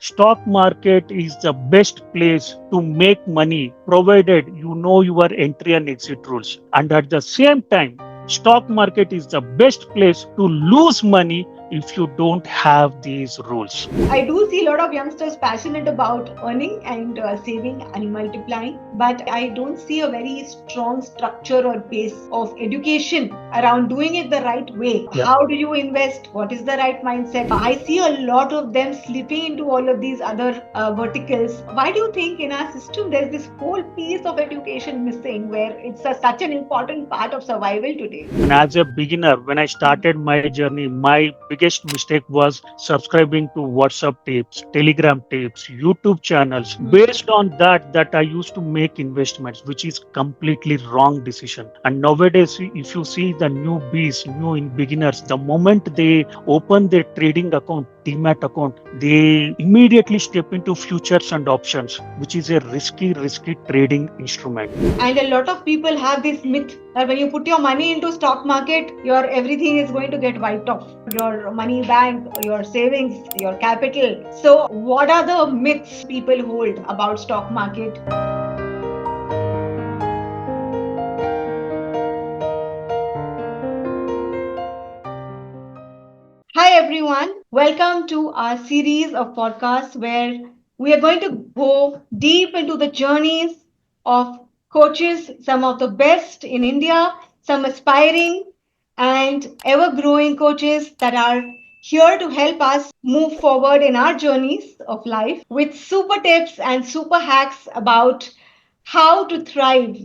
stock market is the best place to make money provided you know your entry and exit rules. And at the same time, stock market is the best place to lose money if you don't have these rules. I do see a lot of youngsters passionate about earning and saving and multiplying, but I don't see a very strong structure or base of education around doing it the right way. Yeah. How do you invest? What is the right mindset? I see a lot of them slipping into all of these other verticals. Why do you think in our system there's this whole piece of education missing where it's such an important part of survival today? And as a beginner, when I started my journey, my biggest mistake was subscribing to WhatsApp tapes, Telegram tapes, YouTube channels. Based on that I used to make investments, which is completely wrong decision. And nowadays, if you see the newbies, new in beginners, the moment they open their trading account, demat account, they immediately step into futures and options, which is a risky trading instrument. And a lot of people have this myth that when you put your money into stock market, your everything is going to get wiped off. Your money bank, your savings, your capital. So what are the myths people hold about stock market? Hi everyone, welcome to our series of podcasts where we are going to go deep into the journeys of coaches, some of the best in India, some aspiring and ever growing coaches that are here to help us move forward in our journeys of life with super tips and super hacks about how to thrive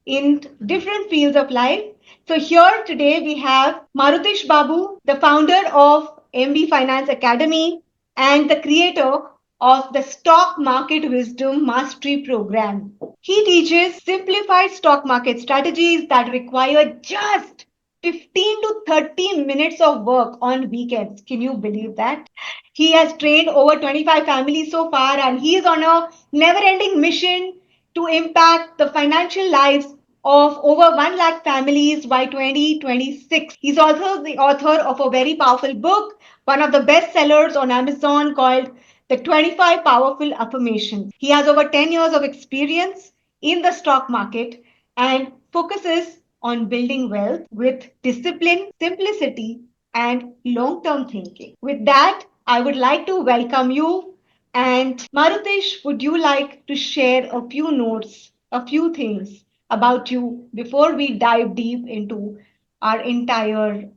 in different fields of life. So here today we have Marutesh Babu, the founder of MB Finance Academy and the creator of the Stock Market Wisdom Mastery Program. He teaches simplified stock market strategies that require just 15 to 30 minutes of work on weekends. Can you believe that? He has trained over 25 families so far and he is on a never ending mission to impact the financial lives of over 1 lakh families by 2026. He's also the author of a very powerful book, one of the best sellers on Amazon called The 25 Powerful Affirmations. He has over 10 years of experience in the stock market and focuses on building wealth with discipline, simplicity, and long term thinking. With that, I would like to welcome you. And Marutesh, would you like to share a few notes, a few things about you before we dive deep into our entire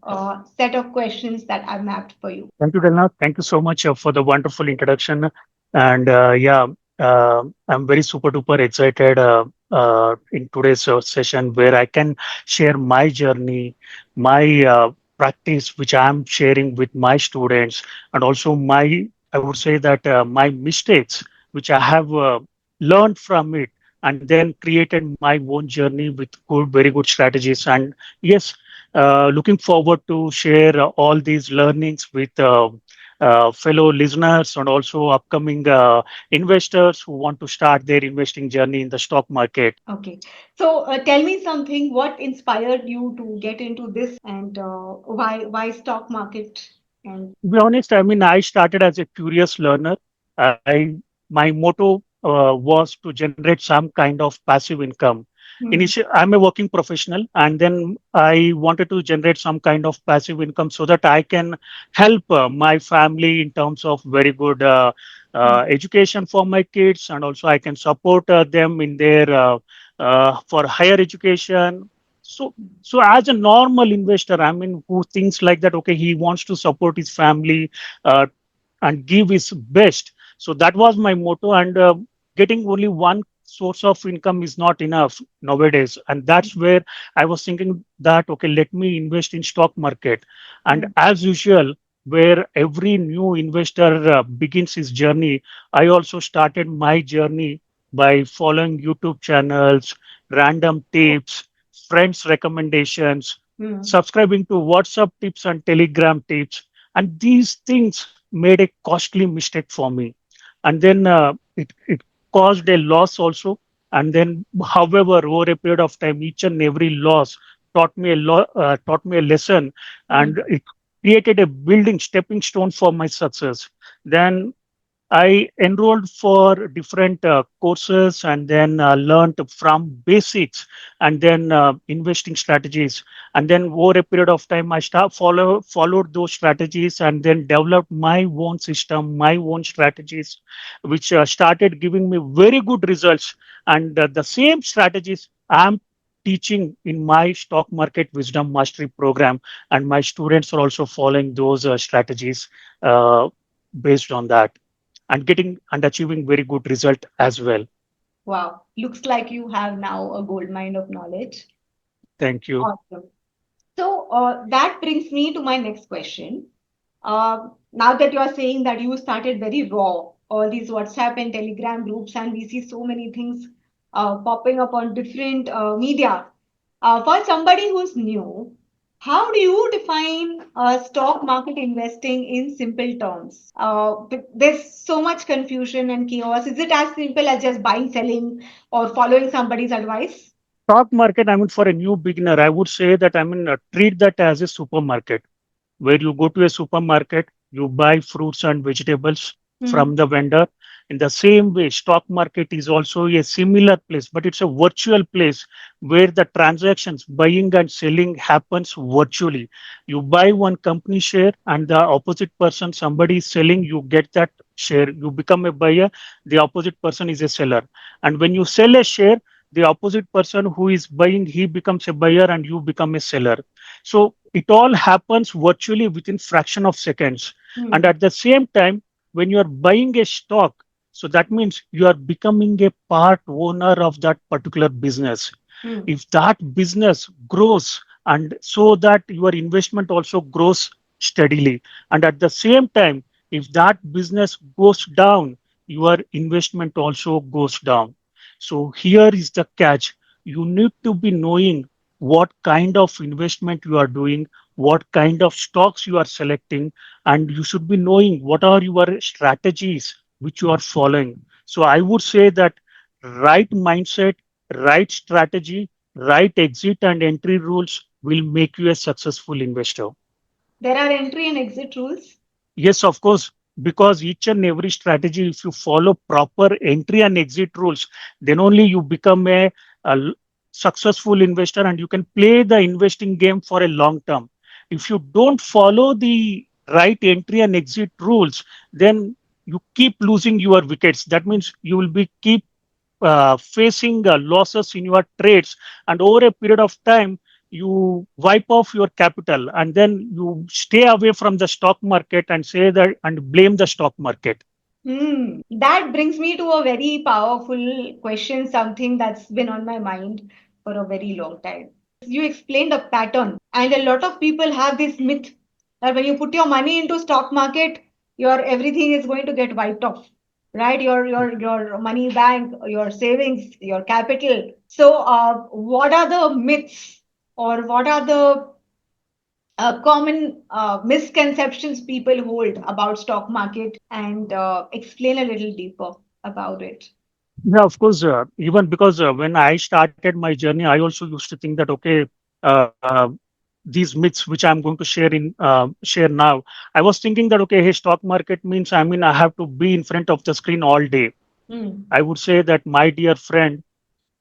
set of questions that I've mapped for you? Thank you, Delna. Thank you so much for the wonderful introduction. And I'm very super duper excited in today's session where I can share my journey, my practice, which I'm sharing with my students, and also I would say that my mistakes, which I have learned from it, and then created my own journey with very good strategies. And yes, looking forward to share all these learnings with fellow listeners and also upcoming investors who want to start their investing journey in the stock market. Okay. So tell me something, what inspired you to get into this and why stock market? And To be honest, I mean, I started as a curious learner. My motto was to generate some kind of passive income. Initially, I'm a working professional, and then I wanted to generate some kind of passive income so that I can help my family in terms of very good education for my kids, and also I can support them in their for higher education. So as a normal investor, I mean, who thinks like that, okay, he wants to support his family uh, and give his best. So that was my motto. And getting only one source of income is not enough nowadays. And that's where I was thinking that, okay, let me invest in stock market. And as usual, where every new investor begins his journey, I also started my journey by following YouTube channels, random tips, friends' recommendations, subscribing to WhatsApp tips and Telegram tips. And these things made a costly mistake for me. And then it caused a loss also. And then, however, over a period of time, each and every loss taught me a lesson, and it created a building stepping stone for my success. Then I enrolled for different courses and then learned from basics and then investing strategies. And then over a period of time, I followed those strategies and then developed my own system, my own strategies, which started giving me very good results. And the same strategies I'm teaching in my stock market wisdom mastery program, and my students are also following those strategies uh, based on that and getting and achieving very good result as well. Wow. Looks like you have now a gold mine of knowledge. Thank you. Awesome. So that brings me to my next question. Now that you are saying that you started very raw, all these WhatsApp and Telegram groups, and we see so many things popping up on different media. For somebody who's new, how do you define stock market investing in simple terms? There's so much confusion and chaos. Is it as simple as just buying, selling, or following somebody's advice? Stock market, I mean, for a new beginner, I would say that I mean, treat that as a supermarket where you go to a supermarket, you buy fruits and vegetables Hmm. from the vendor. In the same way, stock market is also a similar place, but it's a virtual place where the transactions, buying and selling happens virtually. You buy one company share and the opposite person, somebody is selling, you get that share. You become a buyer, the opposite person is a seller. And when you sell a share, the opposite person who is buying, he becomes a buyer and you become a seller. So it all happens virtually within fraction of seconds. And Hmm. at the same time, when you are buying a stock, so that means you are becoming a part owner of that particular business. Hmm. If that business grows and so that your investment also grows steadily, and at the same time, if that business goes down, your investment also goes down. So here is the catch. You need to be knowing what kind of investment you are doing, what kind of stocks you are selecting, and you should be knowing what are your strategies which you are following. So I would say that right mindset, right strategy, right exit and entry rules will make you a successful investor. There are entry and exit rules. Yes, of course, because each and every strategy, if you follow proper entry and exit rules, then only you become a successful investor and you can play the investing game for a long term. If you don't follow the right entry and exit rules, then you keep losing your wickets. That means you will be keep facing losses in your trades, and over a period of time you wipe off your capital and then you stay away from the stock market and say that and blame the stock market. Hmm. That brings me to a very powerful question, something that's been on my mind for a very long time. You explained a pattern, and a lot of people have this myth that when you put your money into stock market, your everything is going to get wiped off, right? Your money bank, your savings, your capital. So, what are the myths, or what are the common misconceptions people hold about stock market, and explain a little deeper about it. Yeah, of course. Even because when I started my journey, I also used to think that okay, uh, these myths which I'm going to share now, I was thinking that okay, hey, stock market means I mean I have to be in front of the screen all day. Hmm. I would say that my dear friend,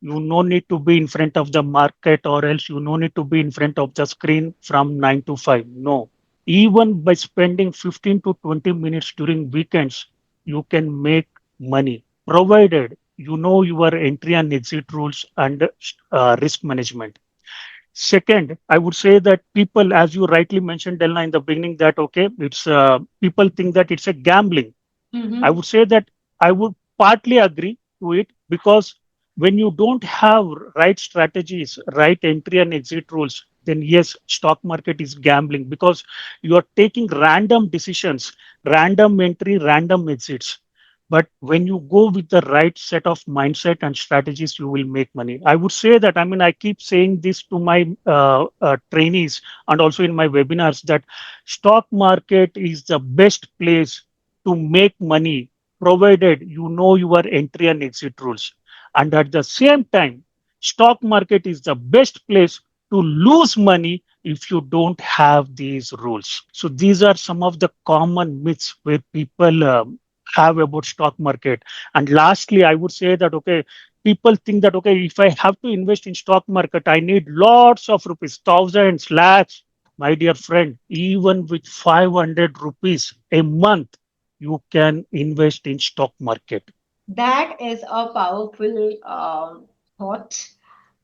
you no need to be in front of the market or else you no need to be in front of the screen from 9 to 5. No, even by spending 15 to 20 minutes during weekends, you can make money provided you know your entry and exit rules and risk management. Second, I would say that people, as you rightly mentioned, Delna, in the beginning, that okay, it's people think that it's a gambling. I Mm-hmm. would say that I would partly agree to it because when you don't have right strategies, right entry and exit rules, then yes, stock market is gambling because you are taking random decisions, random entry, random exits. But when you go with the right set of mindset and strategies, you will make money. I would say that, I mean, I keep saying this to my trainees and also in my webinars that stock market is the best place to make money provided you know your entry and exit rules. And at the same time, stock market is the best place to lose money if you don't have these rules. So these are some of the common myths where people have about stock market. And lastly, I would say that okay, people think that okay, if I have to invest in stock market, I need lots of rupees, thousands, lakhs. My dear friend, even with 500 rupees a month, you can invest in stock market. That is a powerful thought.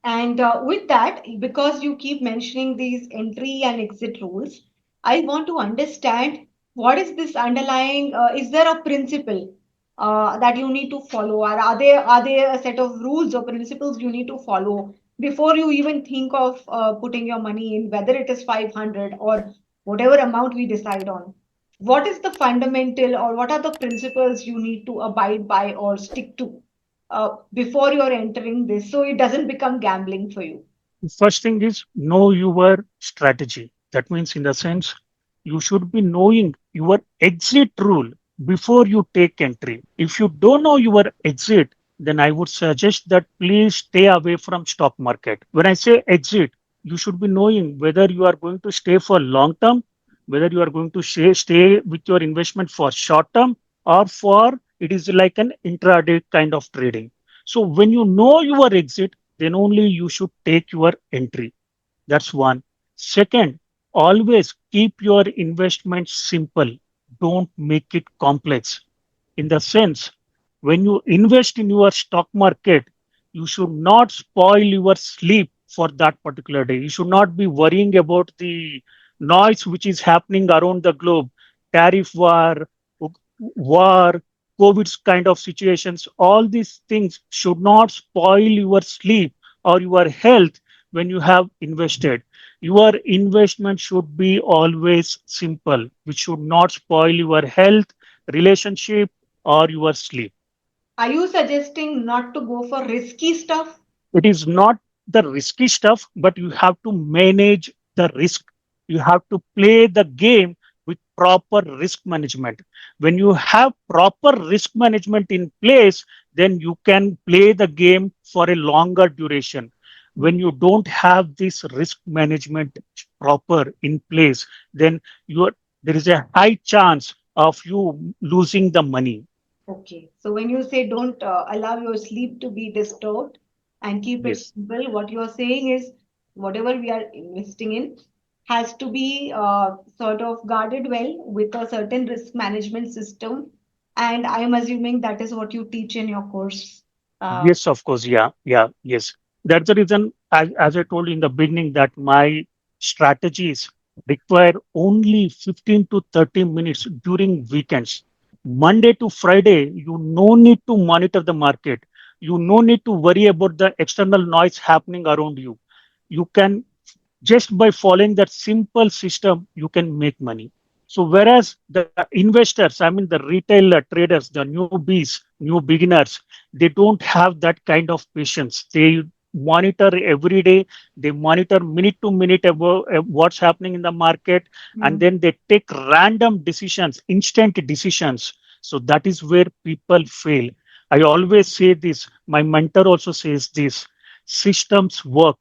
And with that, because you keep mentioning these entry and exit rules, I want to understand what is this underlying, is there a principle that you need to follow, or are there a set of rules or principles you need to follow before you even think of putting your money in, whether it is 500 or whatever amount we decide on? What is the fundamental, or what are the principles you need to abide by or stick to before you're entering this so it doesn't become gambling for you? First thing is know your strategy. That means, in the sense, you should be knowing your exit rule before you take entry. If you don't know your exit, then I would suggest that please stay away from stock market. When I say exit, you should be knowing whether you are going to stay for long term, whether you are going to stay with your investment for short term, or for it is like an intraday kind of trading. So when you know your exit, then only you should take your entry. That's one. Second, always keep your investment simple. Don't make it complex. In the sense, when you invest in your stock market, you should not spoil your sleep for that particular day. You should not be worrying about the noise which is happening around the globe, tariff war, COVID kind of situations. All these things should not spoil your sleep or your health when you have invested. Your investment should be always simple, which should not spoil your health, relationship, or your sleep. Are you suggesting not to go for risky stuff? It is not the risky stuff, but you have to manage the risk. You have to play the game with proper risk management. When you have proper risk management in place, then you can play the game for a longer duration. When you don't have this risk management proper in place, then you are, there is a high chance of you losing the money. Okay. So when you say don't allow your sleep to be disturbed and keep it Yes. simple, what you're saying is whatever we are investing in has to be sort of guarded well with a certain risk management system. And I am assuming that is what you teach in your course. Uh, Yes, of course. Yeah, yeah, yes. That's the reason, as I told you in the beginning, that my strategies require only 15 to 30 minutes during weekends. Monday to Friday, you no need to monitor the market. You no need to worry about the external noise happening around you. You can just by following that simple system, you can make money. So whereas the investors, I mean the retail traders, the newbies, new beginners, they don't have that kind of patience. They monitor every day, they monitor minute to minute about what's happening in the market, and hmm, then they take random decisions, instant decisions. So that is where people fail. I always say this, my mentor also says this: systems work,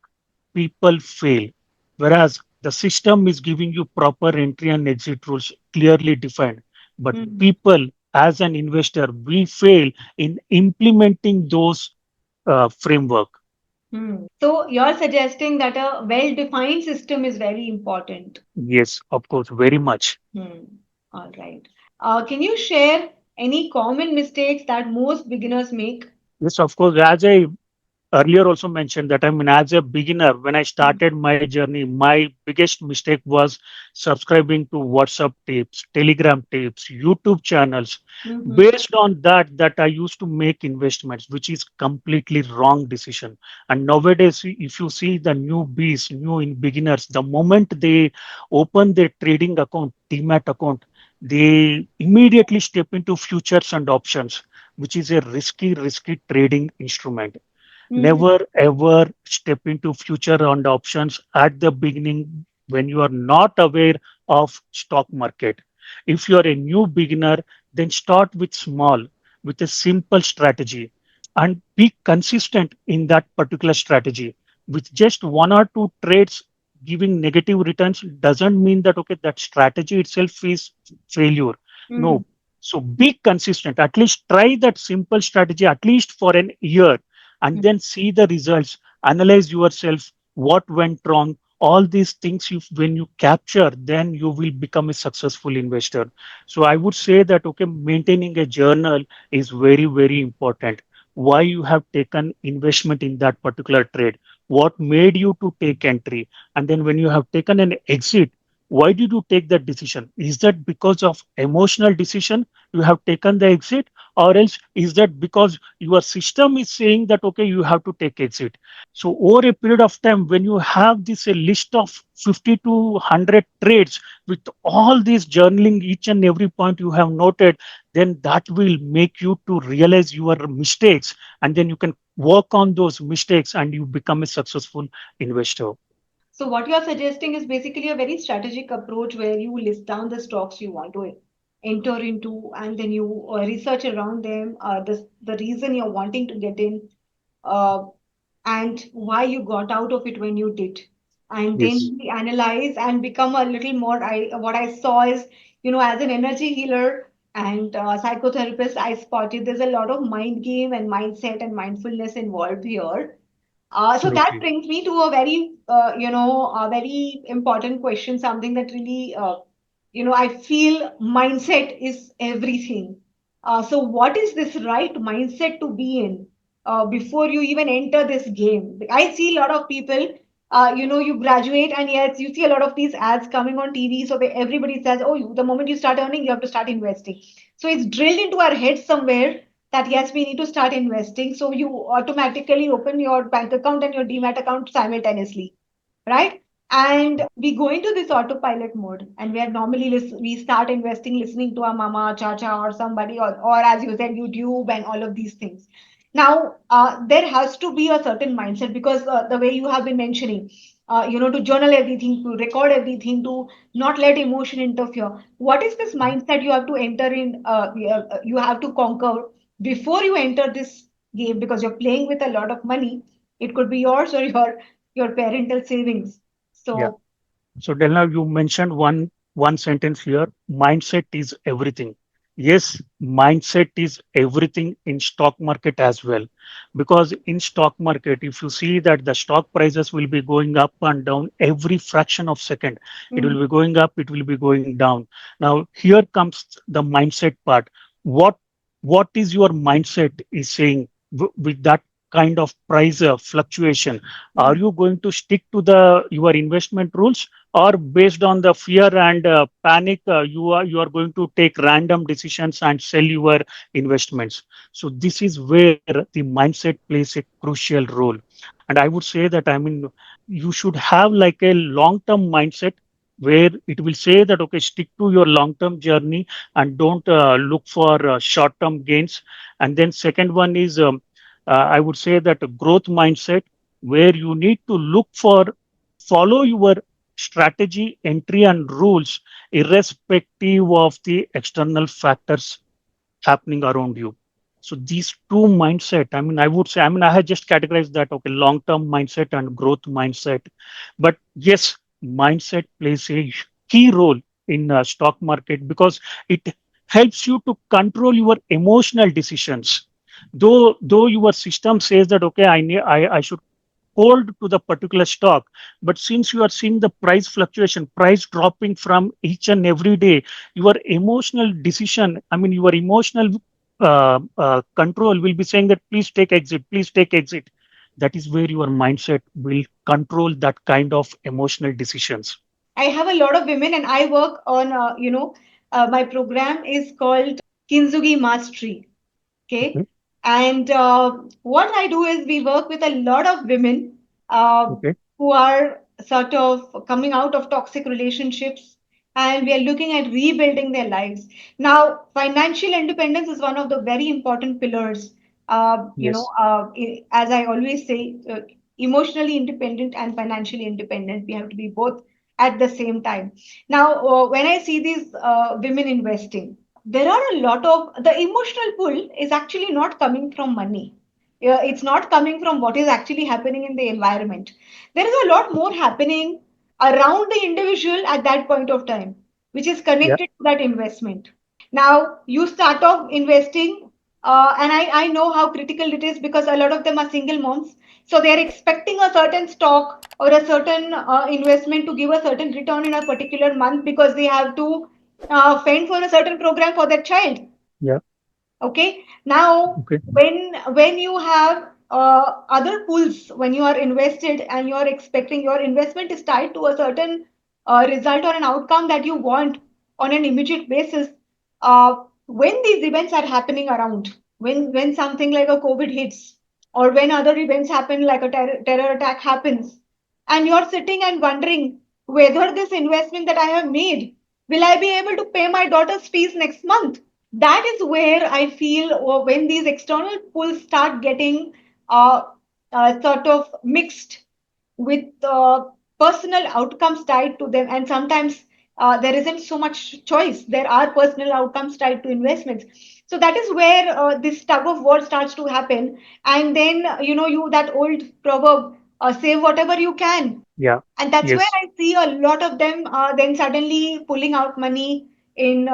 people fail. Whereas the system is giving you proper entry and exit rules clearly defined. But hmm, people, as an investor, we fail in implementing those framework. hmm. So you're suggesting that a well-defined system is very important. Yes, of course, very much. Hmm. All right. Can you share any common mistakes that most beginners make? Yes, of course. As I earlier also mentioned that I mean, as a beginner, when I started my journey, my biggest mistake was subscribing to WhatsApp tapes, Telegram tapes, YouTube channels. Mm-hmm. Based on that I used to make investments, which is completely wrong decision. And nowadays, if you see the newbies, beginners, the moment they open their trading account, Demat account, they immediately step into futures and options, which is a risky trading instrument. Mm-hmm. Never ever step into future and options at the beginning when you are not aware of stock market. If you are a new beginner, then start with small, with a simple strategy, and be consistent in that particular strategy. With just one or two trades giving negative returns doesn't mean that okay, that strategy itself is failure. Mm-hmm. No, So be consistent. At least try that simple strategy at least for an year and then see the results. Analyze yourself, what went wrong. All these things, when you capture, then you will become a successful investor. So I would say that okay, maintaining a journal is very, very important. Why you have taken investment in that particular trade? What made you to take entry? And then when you have taken an exit, why did you take that decision? Is that because of emotional decision you have taken the exit, or else is that because your system is saying that okay you have to take exit? So over a period of time, when you have this a list of 50 to 100 trades with all these journaling each and every point you have noted, then that will make you to realize your mistakes, and then you can work on those mistakes and you become a successful investor. So what you are suggesting is basically a very strategic approach where you list down the stocks you want to enter into, and then you research around them, the reason you're wanting to get in, uh, and why you got out of it when you did, and Yes. then we analyze and become a little more. I what I saw is, as an energy healer and psychotherapist, I spotted there's a lot of mind game and mindset and mindfulness involved here. So that Absolutely. brings me to a a very important question, something that really, I feel mindset is everything. So what is this right mindset to be in before you even enter this game? I see a lot of people, you graduate and yes, you see a lot of these ads coming on TV. So where everybody says, oh, the moment you start earning, you have to start investing. So it's drilled into our heads somewhere that yes, we need to start investing. So you automatically open your bank account and your demat account simultaneously, right? And we go into this autopilot mode, and where normally we start investing listening to our mama, chacha, or somebody, or as you said, YouTube and all of these things. Now, there has to be a certain mindset because the way you have been mentioning, to journal everything, to record everything, to not let emotion interfere. What is this mindset you have to enter in? You have to conquer before you enter this game because you're playing with a lot of money. It could be yours or your parental savings. Yeah. So So Delna, you mentioned one sentence here. Mindset is everything. Yes, mindset is everything in stock market as well. Because in stock market, if you see that the stock prices will be going up and down every fraction of second, it mm, will be going up, it will be going down. Now here comes the mindset part. What what is your mindset is saying with that kind of price fluctuation? Are mm. you going to stick to the your investment rules, or based on the fear and panic you are going to take random decisions and sell your investments? So this is where the mindset plays a crucial role. And I would say that, I mean, you should have like a long term mindset where it will say that okay, stick to your long term journey and don't look for short term gains. And then second one is I would say that a growth mindset where you need to look for, follow your strategy, entry, and rules, irrespective of the external factors happening around you. So these two mindset, I mean, I would say, I mean, I had just categorized that, okay, long-term mindset and growth mindset. But yes, mindset plays a key role in stock market because it helps you to control your emotional decisions. Though your system says that, okay, I should hold to the particular stock, but since you are seeing the price fluctuation, price dropping from each and every day, your emotional decision, I mean your emotional control will be saying that please take exit, please take exit. That is where your mindset will control that kind of emotional decisions. I have a lot of women, and I work on, my program is called Kinzugi Mastery. Okay. Okay. And what I do is we work with a lot of women uh, Okay. who are sort of coming out of toxic relationships, and we are looking at rebuilding their lives. Now, financial independence is one of the very important pillars. Yes. As I always say, emotionally independent and financially independent. We have to be both at the same time. Now, when I see these women investing, there are a lot of the emotional pull is actually not coming from money. It's not coming from what is actually happening in the environment. There is a lot more happening around the individual at that point of time, which is Yeah. connected to that investment. Now you start off investing, and I know how critical it is because a lot of them are single moms. So they're expecting a certain stock or a certain investment to give a certain return in a particular month because they have to fend for a certain program for their child. yeah, Okay. Now, okay, when you have other pools, when you are invested and you are expecting your investment is tied to a certain result or an outcome that you want on an immediate basis, when these events are happening around, when something like a COVID hits, or when other events happen like a terror attack happens, and you're sitting and wondering whether this investment that I have made, will I be able to pay my daughter's fees next month? That is where I feel, or when these external pulls start getting uh, sort of mixed with personal outcomes tied to them, and sometimes there isn't so much choice. There are personal outcomes tied to investments. So that is where this tug of war starts to happen. And then, you that old proverb, save whatever you can. yeah, And that's where yes, I see a lot of them then suddenly pulling out money in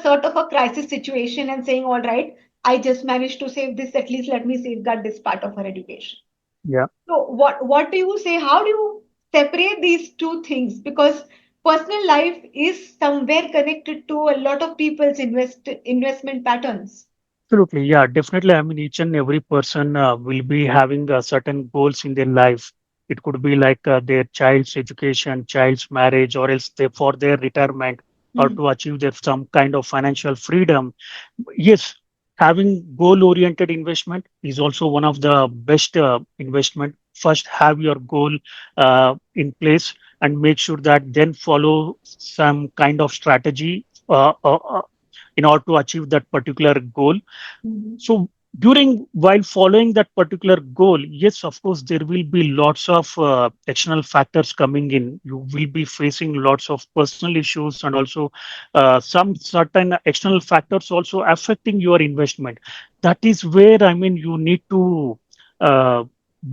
sort of a crisis situation and saying, all right, I just managed to save this, at least let me safeguard this part of her education. yeah. So what do you say? How do you separate these two things? Because personal life is somewhere connected to a lot of people's investment patterns. Absolutely, yeah, definitely. I mean, each and every person will be having certain goals in their life. It could be like their child's education, child's marriage, or else they, for their retirement, or Hmm. to achieve their some kind of financial freedom. Yes, having goal-oriented investment is also one of the best investment. First, have your goal in place and make sure that then follow some kind of strategy in order to achieve that particular goal. Hmm. So during while following that particular goal, yes, of course, there will be lots of external factors coming in. You will be facing lots of personal issues and also some certain external factors also affecting your investment. That is where I mean you need to uh,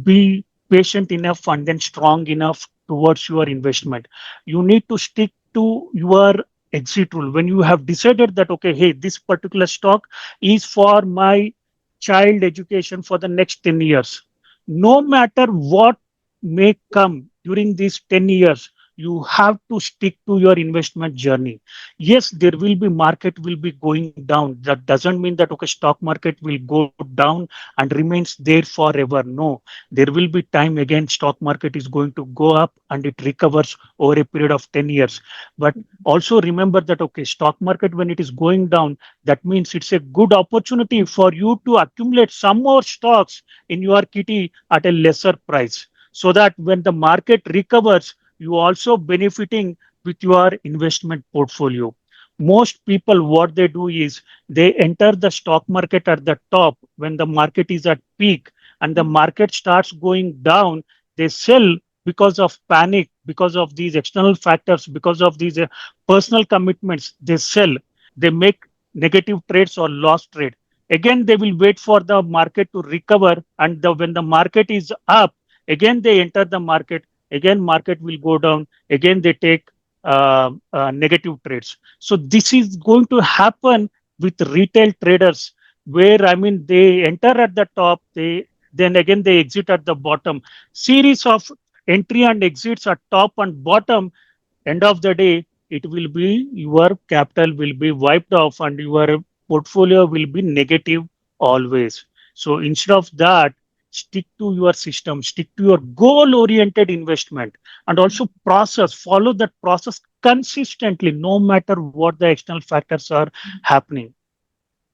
be patient enough and then strong enough towards your investment. You need to stick to your exit rule when you have decided that okay, hey, this particular stock is for my child education for the next 10 years. No matter what may come during these 10 years, you have to stick to your investment journey. Yes, there will be market will be going down. That doesn't mean that okay, stock market will go down and remains there forever. No, there will be time again stock market is going to go up and it recovers over a period of 10 years. But also remember that okay, stock market when it is going down, that means it's a good opportunity for you to accumulate some more stocks in your kitty at a lesser price so that when the market recovers, you also benefiting with your investment portfolio. Most people, what they do is they enter the stock market at the top when the market is at peak and the market starts going down. They sell because of panic, because of these external factors, because of these personal commitments. They sell, they make negative trades or loss trade. Again, they will wait for the market to recover, and when the market is up, again they enter the market. Again, market will go down. Again, they take negative trades. So this is going to happen with retail traders, where I mean they enter at the top, they then again they exit at the bottom. Series of entry and exits at top and bottom. End of the day, it will be your capital will be wiped off and your portfolio will be negative always. So instead of that, stick to your system, stick to your goal oriented investment, and also process, follow that process consistently, no matter what the external factors are happening.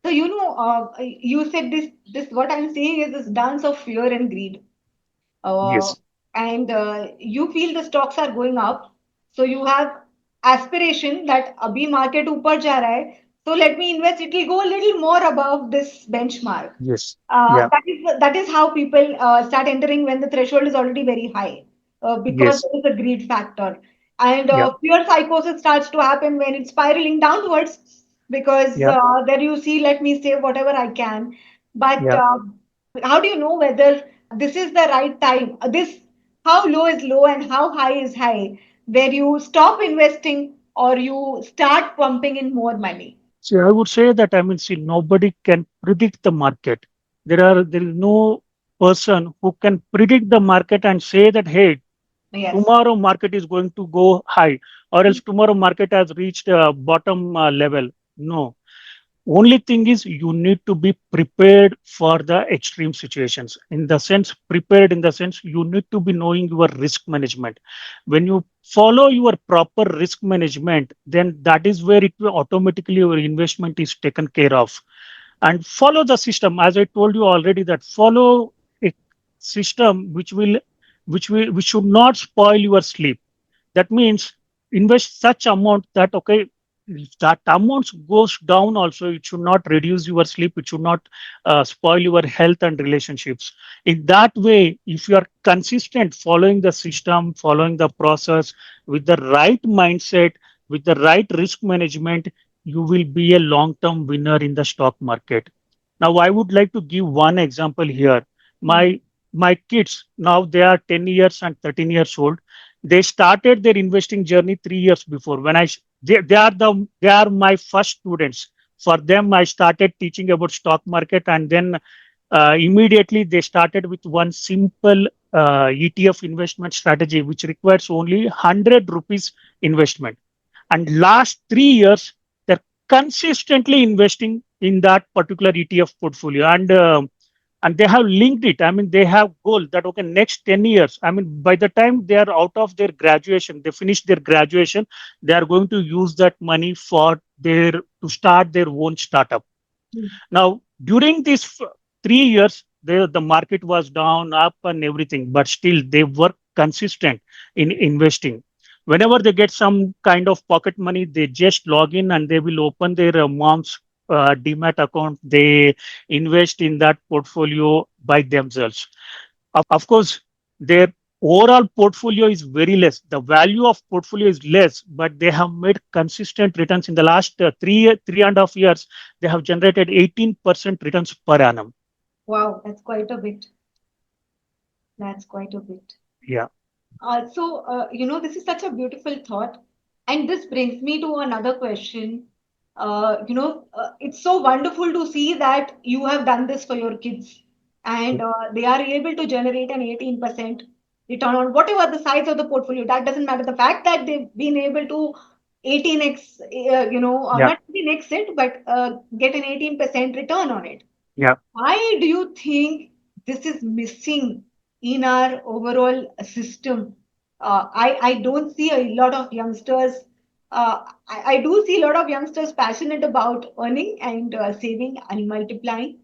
So you said this. What I'm saying is this dance of fear and greed. uh, Yes, and you feel the stocks are going up, so you have aspiration that abhi market upar ja raha hai, so let me invest, it will go a little more above this benchmark. yes, yeah, That is how people start entering when the threshold is already very high, because yes, there is a greed factor. And yeah, fear psychosis starts to happen when it's spiraling downwards, because yeah, there you see, let me save whatever I can. But yeah. how do you know whether this is the right time? This, how low is low and how high is high, where you stop investing or you start pumping in more money? See, I would say that, I mean, see, nobody can predict the market. There is no person who can predict the market and say that, hey, Yes. tomorrow market is going to go high, or else tomorrow market has reached bottom level. No, only thing is you need to be prepared for the extreme situations. In the sense, prepared in the sense you need to be knowing your risk management. When you follow your proper risk management, then that is where it will automatically your investment is taken care of. And follow the system, as I told you already, that follow a system which should not spoil your sleep. That means invest such amount that, okay, if that amount goes down also, it should not reduce your sleep, it should not spoil your health and relationships. In that way, if you are consistent following the system, following the process with the right mindset, with the right risk management, you will be a long term winner in the stock market. Now I would like to give one example here. Hmm. My my kids, now they are 10 years and 13 years old. They started their investing journey 3 years before. They are my first students. For them, I started teaching about stock market, and then immediately they started with one simple ETF investment strategy, which requires only 100 rupees investment. And last 3 years, they're consistently investing in that particular ETF portfolio. And they have linked it. I mean, they have goal that, okay, next 10 years, I mean, by the time they are out of their graduation, they finish their graduation, they are going to use that money for their to start their own startup. Hmm. Now, during these 3 years, the market was down, up, and everything, but still they were consistent in investing. Whenever they get some kind of pocket money, they just log in and they will open their mom's demat account. They invest in that portfolio by themselves. Of course, their overall portfolio is very less. The value of portfolio is less, but they have made consistent returns in the last 3.5 years. They have generated 18% returns per annum. Wow, that's quite a bit. That's quite a bit. Yeah, This is such a beautiful thought. And this brings me to another question. It's so wonderful to see that you have done this for your kids and they are able to generate an 18% return on whatever the size of the portfolio. That doesn't matter. The fact that they've been able to 18x, yeah, not 18x it, but get an 18% return on it. yeah, Why do you think this is missing in our overall system? I don't see a lot of youngsters. I do see a lot of youngsters passionate about earning and saving and multiplying,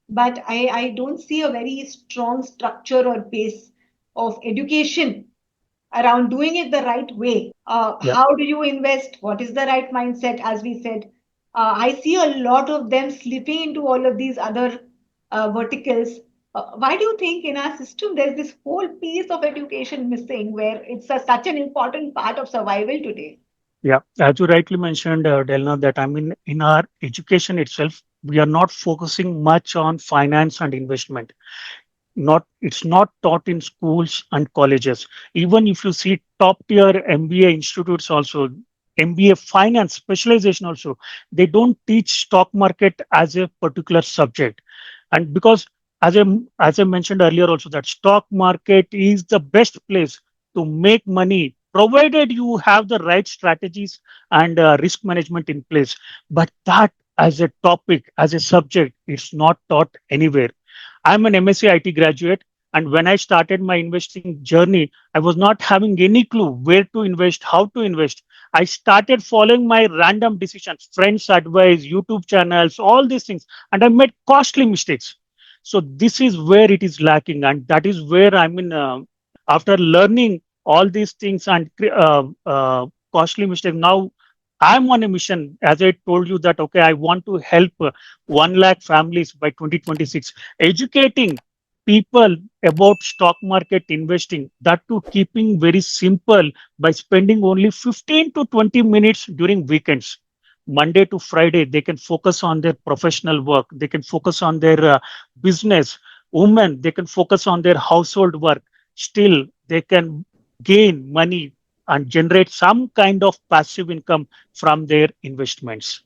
but I don't see a very strong structure or base of education around doing it the right way. yeah. How do you invest? What is the right mindset? As we said, I see a lot of them slipping into all of these other verticals. Why do you think in our system there's this whole piece of education missing where it's such an important part of survival today? Yeah, as you rightly mentioned, Delna, that I mean, in our education itself, we are not focusing much on finance and investment. Not It's not taught in schools and colleges. Even if you see top tier MBA institutes also, MBA finance specialization also, they don't teach stock market as a particular subject. And because, as I mentioned earlier also, that stock market is the best place to make money provided you have the right strategies and risk management in place. But that, as a topic, as a subject, it's not taught anywhere. I'm an MSc IT graduate, and when I started my investing journey, I was not having any clue where to invest, how to invest. I started following my random decisions, friends' advice, YouTube channels, all these things, and I made costly mistakes. So this is where it is lacking, and that is where I mean, after learning all these things and costly mistakes, now I'm on a mission. As I told you that, okay, I want to help 1 lakh families by 2026, educating people about stock market investing, that too keeping very simple by spending only 15 to 20 minutes during weekends. Monday to Friday, they can focus on their professional work, they can focus on their business. Women, they can focus on their household work. Still, they can gain money and generate some kind of passive income from their investments.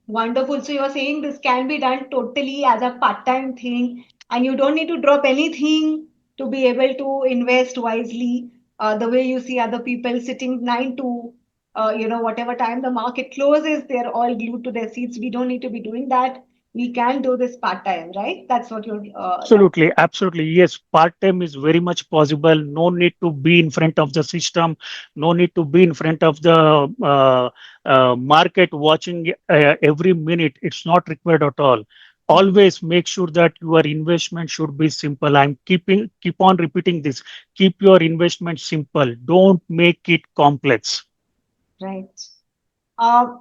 Wonderful. So you're saying this can be done totally as a part-time thing, and you don't need to drop anything to be able to invest wisely. The way you see other people sitting 9 to, whatever time the market closes, they're all glued to their seats. We don't need to be doing that. We can do this part-time, right? That's what you're. That. Absolutely, absolutely. Yes, part-time is very much possible. No need to be in front of the system. No need to be in front of the market watching every minute. It's not required at all. Always make sure that your investment should be simple. Keep on repeating this. Keep your investment simple. Don't make it complex. Right.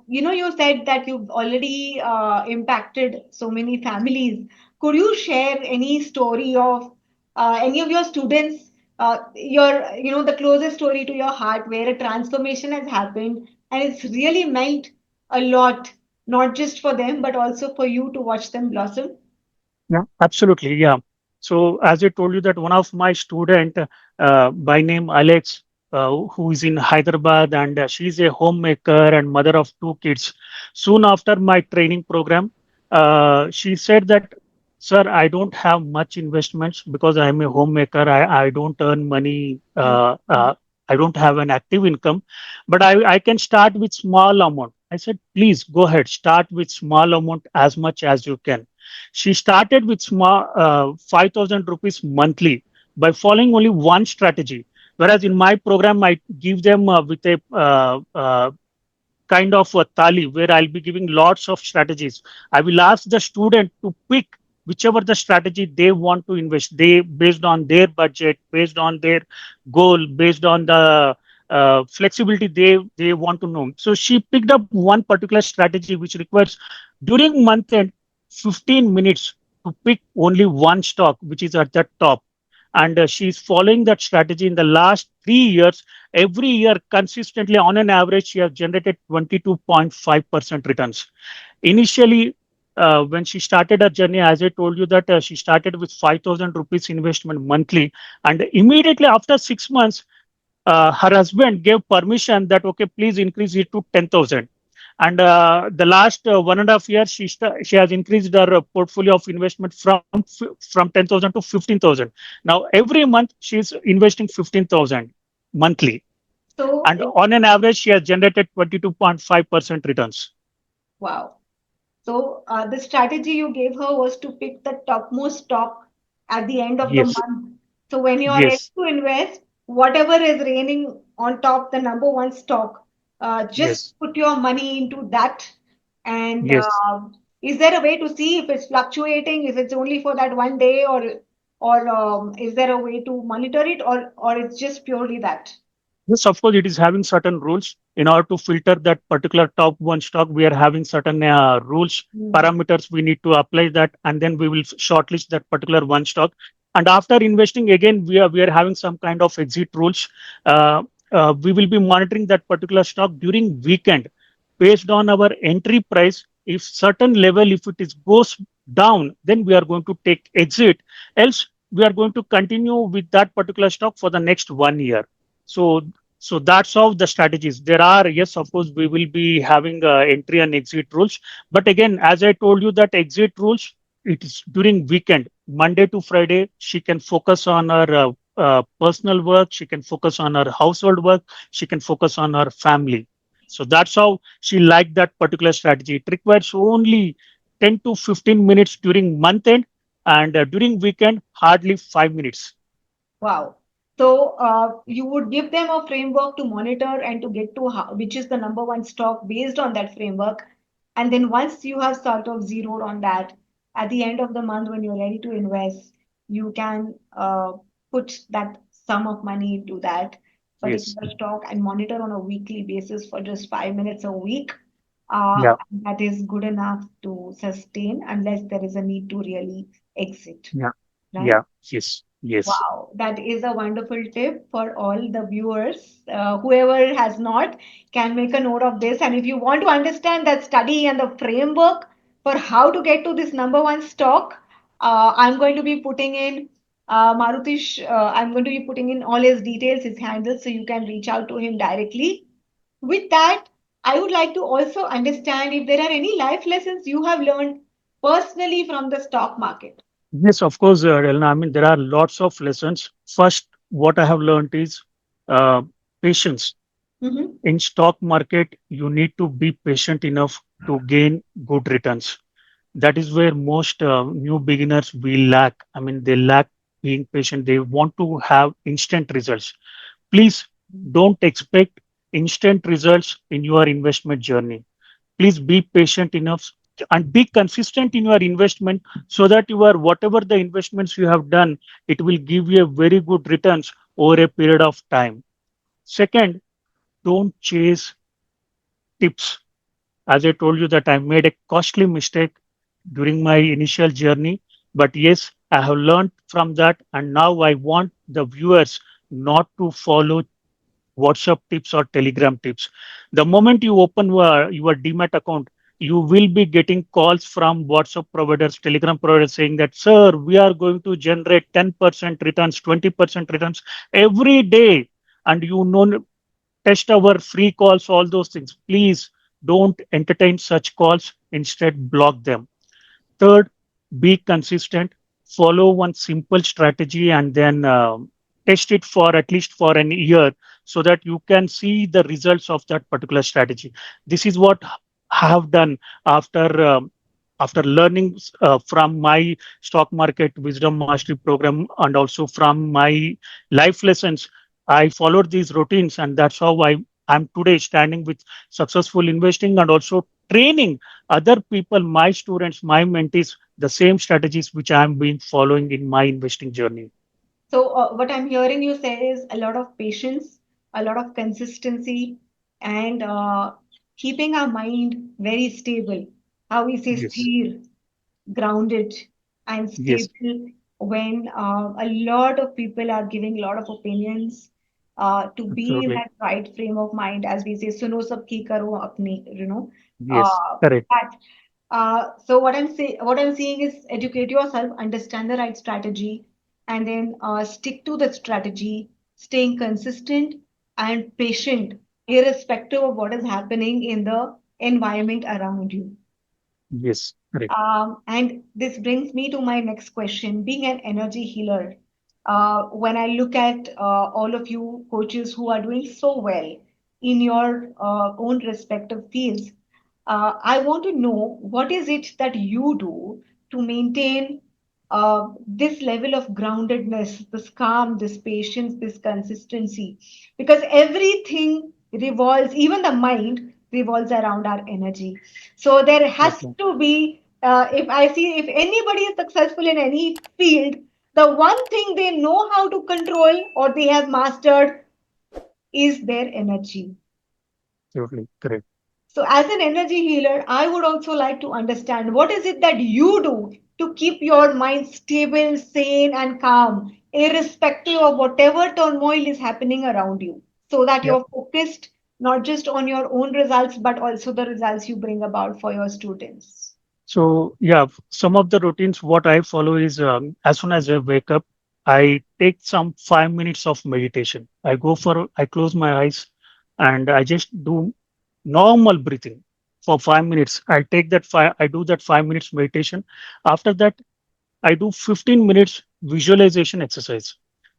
You said that you've already impacted so many families. Could you share any story of any of your students, the closest story to your heart where a transformation has happened and it's really meant a lot, not just for them, but also for you to watch them blossom? Yeah, absolutely. Yeah. So as I told you that one of my student by name Alex, who is in Hyderabad, and she's a homemaker and mother of two kids. Soon after my training program, she said that, sir, I don't have much investments because I'm a homemaker. I don't earn money. I don't have an active income, but I can start with small amount. I said, please go ahead, start with small amount as much as you can. She started with small 5,000 rupees monthly by following only one strategy. Whereas in my program, I give them with a kind of a tally where I'll be giving lots of strategies. I will ask the student to pick whichever the strategy they want to invest. They based on their budget, based on their goal, based on the flexibility they want to know. So she picked up one particular strategy which requires during month end 15 minutes to pick only one stock which is at the top, and she's following that strategy in the last 3 years. Every year consistently on an average she has generated 22.5% returns. Initially, when she started her journey, as I told you that she started with 5,000 rupees investment monthly, and immediately after 6 months her husband gave permission that okay, please increase it to 10,000. And the last 1.5 years, she has increased her portfolio of investment from 10,000 to 15,000. Now every month she is investing 15,000 monthly, So, and on an average she has generated 22.5% returns. wow. So, the strategy you gave her was to pick the topmost stock at the end of the Yes, month. So, when you are ready yes, to invest, whatever is reigning on top, the number one stock, just yes, put your money into that. And yes. is there a way to see if it's fluctuating, if it's only for that one day, or is there a way to monitor it, or it's just purely that? Yes, of course, it is having certain rules. In order to filter that particular top one stock, we are having certain rules, Hmm. parameters. We need to apply that, and then we will shortlist that particular one stock. And after investing, again, we are having some kind of exit rules. Uh, we will be monitoring that particular stock during weekend based on our entry price. If certain level, if it is goes down, then we are going to take exit. Else, we are going to continue with that particular stock for the next 1 year. So that's how the strategies. There are, yes, of course, we will be having entry and exit rules. But again, as I told you, that exit rules, it is during weekend, Monday to Friday. She can focus on her personal work. She can focus on her household work. She can focus on her family. So that's how she liked that particular strategy. It requires only 10 to 15 minutes during month end, and during weekend, hardly 5 minutes. Wow. So you would give them a framework to monitor and to get to how, which is the number one stock based on that framework. And then once you have sort of zeroed on that, at the end of the month when you're ready to invest, you can put that sum of money into that Yes. particular stock and monitor on a weekly basis for just 5 minutes a week. Yeah. That is good enough to sustain unless there is a need to really exit, Yeah. right? Yeah. Yes. Yes. Wow, that is a wonderful tip for all the viewers. Whoever has not can make a note of this. And if you want to understand that study and the framework for how to get to this number one stock, I'm going to be putting in I'm going to be putting in all his details, his handles, so you can reach out to him directly. With that, I would like to also understand if there are any life lessons you have learned personally from the stock market. Yes, of course, Delna. I mean, there are lots of lessons. First, what I have learned is uh, patience. Mm-hmm. In stock market, you need to be patient enough to gain good returns. That is where most new beginners will lack. I mean, they lack being patient. They want to have instant results. Please don't expect instant results in your investment journey. Please be patient enough and be consistent in your investment so that your whatever the investments you have done, it will give you a very good returns over a period of time. Second, don't chase tips. As I told you that I made a costly mistake during my initial journey, but yes, I have learned from that, and now I want the viewers not to follow WhatsApp tips or Telegram tips. The moment you open your Demat account, you will be getting calls from WhatsApp providers, Telegram providers saying that, sir, we are going to generate 10% returns, 20% returns every day. And you know, test our free calls, all those things. Please don't entertain such calls. Instead, block them. Third, be consistent. Follow one simple strategy and then test it for at least for an year so that you can see the results of that particular strategy. This is what I have done after after learning from my stock market wisdom mastery program and also from my life lessons. I followed these routines, and that's how I'm today standing with successful investing and also training other people, my students, my mentees, the same strategies which I am been following in my investing journey. So, what I'm hearing you say is a lot of patience, a lot of consistency, and keeping our mind very stable. How we say Yes, sthir, grounded, and yes, stable when a lot of people are giving a lot of opinions. To be in absolutely. that right frame of mind, as we say, suno sabki karo apni, Yes, uh, correct. that so what I'm seeing is educate yourself, understand the right strategy, and then stick to the strategy, staying consistent and patient, irrespective of what is happening in the environment around you. Yes, correct. And this brings me to my next question. Being an energy healer, when I look at all of you coaches who are doing so well in your own respective fields, I want to know what is it that you do to maintain this level of groundedness, this calm, this patience, this consistency, because everything revolves, even the mind revolves around our energy. So there has Okay, to be, if I see, if anybody is successful in any field, the one thing they know how to control or they have mastered is their energy. absolutely correct. So, as an energy healer, I would also like to understand what is it that you do to keep your mind stable, sane, and calm, irrespective of whatever turmoil is happening around you, so that Yeah. you're focused not just on your own results, but also the results you bring about for your students. So yeah, some of the routines what I follow is as soon as I wake up, I take some 5 minutes of meditation. I close my eyes and I just do normal breathing for 5 minutes. I do that 5 minutes meditation. After that, I do 15 minutes visualization exercise.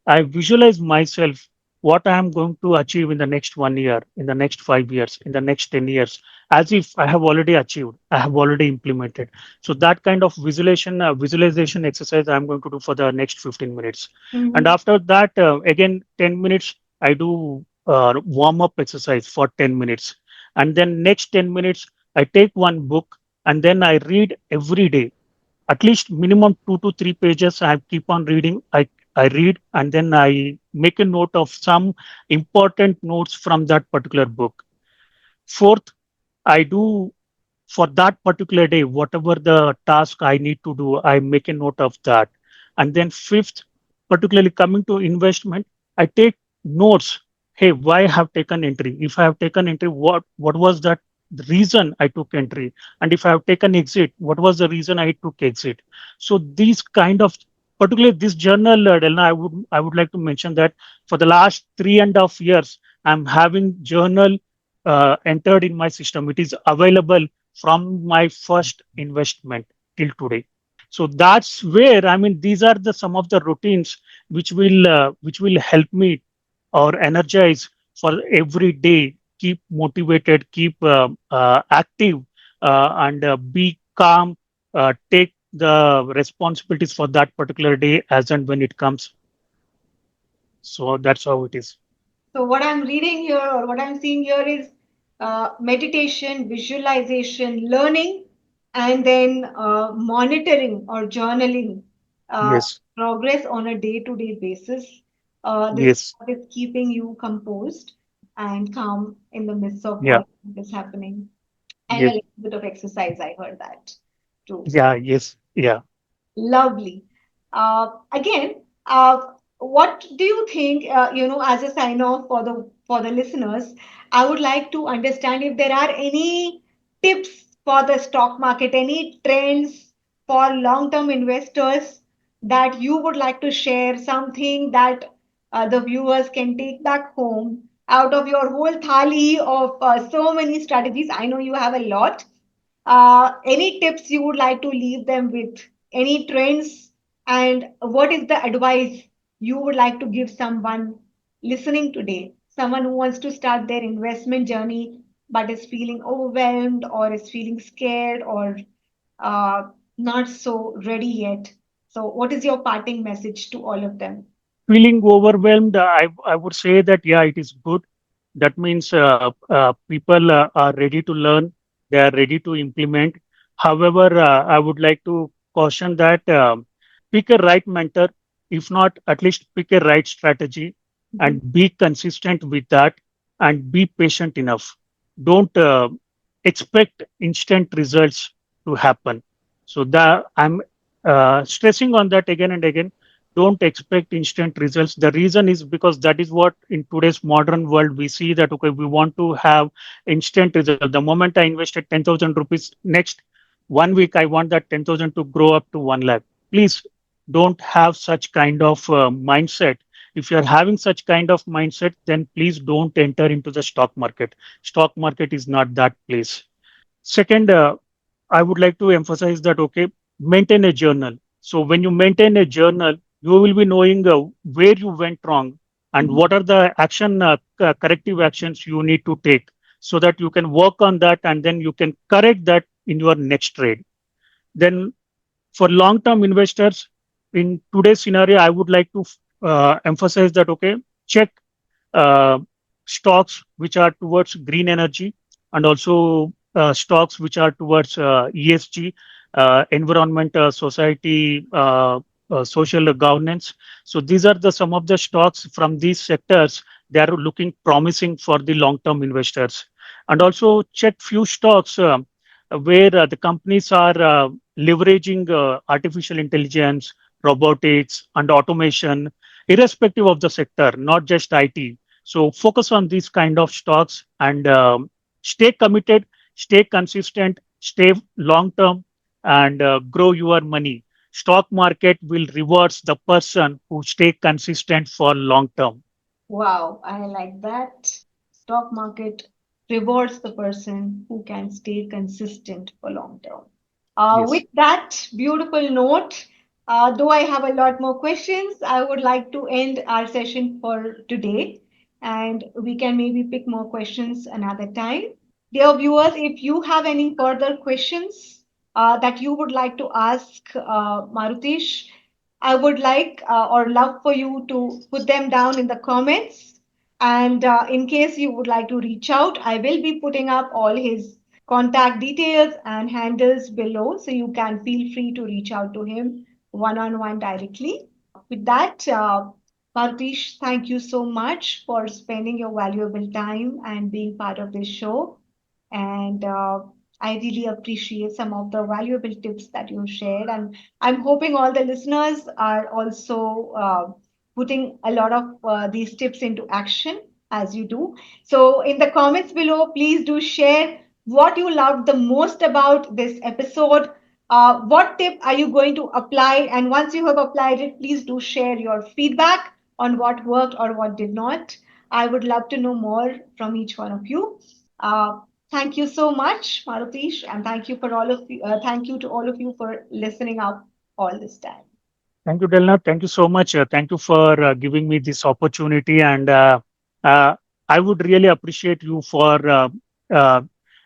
I visualize myself what I am going to achieve in the next 1 year, in the next 5 years, in the next 10 years, as if I have already achieved, I have already implemented. So that kind of visualization exercise I'm going to do for the next 15 minutes. And Mhm. after that, again, 10 minutes, I do warm up exercise for 10 minutes. And then next 10 minutes, I take one book and then I read every day at least minimum 2 to 3 pages. I keep on reading. I read and then I make a note of some important notes from that particular book. Fourth, I do for that particular day, whatever the task I need to do, I make a note of that. And then fifth, particularly coming to investment, I take notes. Hey, why I have taken entry? If I have taken entry, what was that the reason I took entry? And if I have taken exit, what was the reason I took exit? So these kind of particularly this journal, Delna, I would like to mention that for the last 3.5 years, I'm having journal entered in my system. It is available from my first investment till today. So that's where, I mean, these are the some of the routines which will help me or energize for every day, keep motivated, keep active, and be calm, take the responsibilities for that particular day as and when it comes. So that's how it is. So, what I'm reading here or what I'm seeing here is meditation, visualization, learning, and then monitoring or journaling Yes, progress on a day-to-day basis. This is yes, what is keeping you composed and calm in the midst of yeah, all that is happening. And a yes, little bit of exercise, I heard that too. yeah, yes, yeah. Lovely. Again, what do you think, as a sign off for the listeners, I would like to understand if there are any tips for the stock market, any trends for long-term investors that you would like to share, something that the viewers can take back home out of your whole thali of so many strategies. I know you have a lot. Any tips you would like to leave them with? Any trends? And what is the advice you would like to give someone listening today? Someone who wants to start their investment journey but is feeling overwhelmed or is feeling scared or uh, not so ready yet. So, what is your parting message to all of them? Feeling overwhelmed, I would say that, yeah, it is good. That means people are ready to learn, they are ready to implement. However, I would like to caution that pick a right mentor, if not, at least pick a right strategy Mhm. and be consistent with that and be patient enough. Don't expect instant results to happen. So that I'm stressing on that again and again. Don't expect instant results. The reason is because that is what in today's modern world we see, that okay, we want to have instant result. The moment I invested 10,000 rupees, next 1 week I want that 10,000 to grow up to 1 lakh. Please don't have such kind of mindset. If you are having such kind of mindset, then please don't enter into the stock market. Stock market is not that place. Second, I would like to emphasize that, okay, maintain a journal. So when you maintain a journal, you will be knowing where you went wrong and Mhm. what are the corrective actions you need to take, so that you can work on that and then you can correct that in your next trade. Then for long-term investors in today's scenario, I would like to emphasize that, okay, check uh, stocks which are towards green energy, and also stocks which are towards ESG, environment, society, social governance. So these are the some of the stocks from these sectors. They are looking promising for the long-term investors. And also check few stocks where the companies are leveraging artificial intelligence, robotics, and automation, irrespective of the sector, not just IT. So focus on these kind of stocks and stay committed, stay consistent, stay long term, and grow your money. Stock market will rewards the person who stay consistent for long term. Wow, I like that. Stock market rewards the person who can stay consistent for long term. With Yes. that beautiful note, though I have a lot more questions, I would like to end our session for today, and we can maybe pick more questions another time. Dear viewers, if you have any further questions that you would like to ask Marutesh, I would like or love for you to put them down in the comments. And in case you would like to reach out, I will be putting up all his contact details and handles below, so you can feel free to reach out to him one on one directly. With that, Partish, thank you so much for spending your valuable time and being part of this show. And I really appreciate some of the valuable tips that you shared. And I'm hoping all the listeners are also putting a lot of these tips into action as you do. So, in the comments below, please do share what you loved the most about this episode. What tip are you going to apply? And once you have applied it, please do share your feedback on what worked or what did not. I would love to know more from each one of you. Uh, Thank you so much, Marutish, and thank you for all of you. Thank you to all of you for listening up all this time. Thank you, Delna. Thank you so much. Thank you for giving me this opportunity. And uh, I would really appreciate you for uh,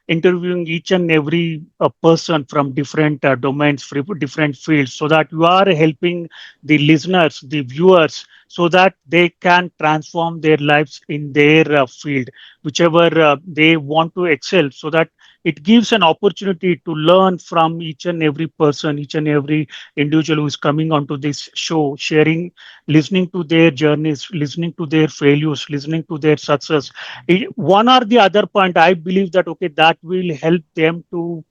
interviewing each and every person from different domains, different fields, so that you are helping the listeners, the viewers, so that they can transform their lives in their field, whichever they want to excel, so that it gives an opportunity to learn from each and every person, each and every individual who is coming onto this show, sharing, listening to their journeys, listening to their failures, listening to their success. One or the other point, I believe that okay, that will help them to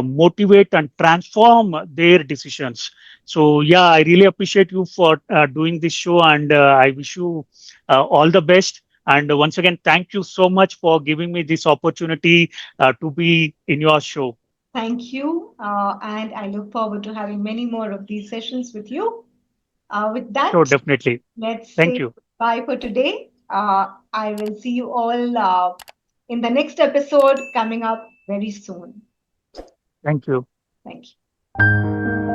motivate and transform their decisions. So yeah, I really appreciate you for doing this show, and I wish you all the best. And once again, thank you so much for giving me this opportunity to be in your show. Thank you, and I look forward to having many more of these sessions with you. With Sure, that, definitely. let's Thank say you. bye for today. I will see you all in the next episode coming up very soon. Thank you. Thank you.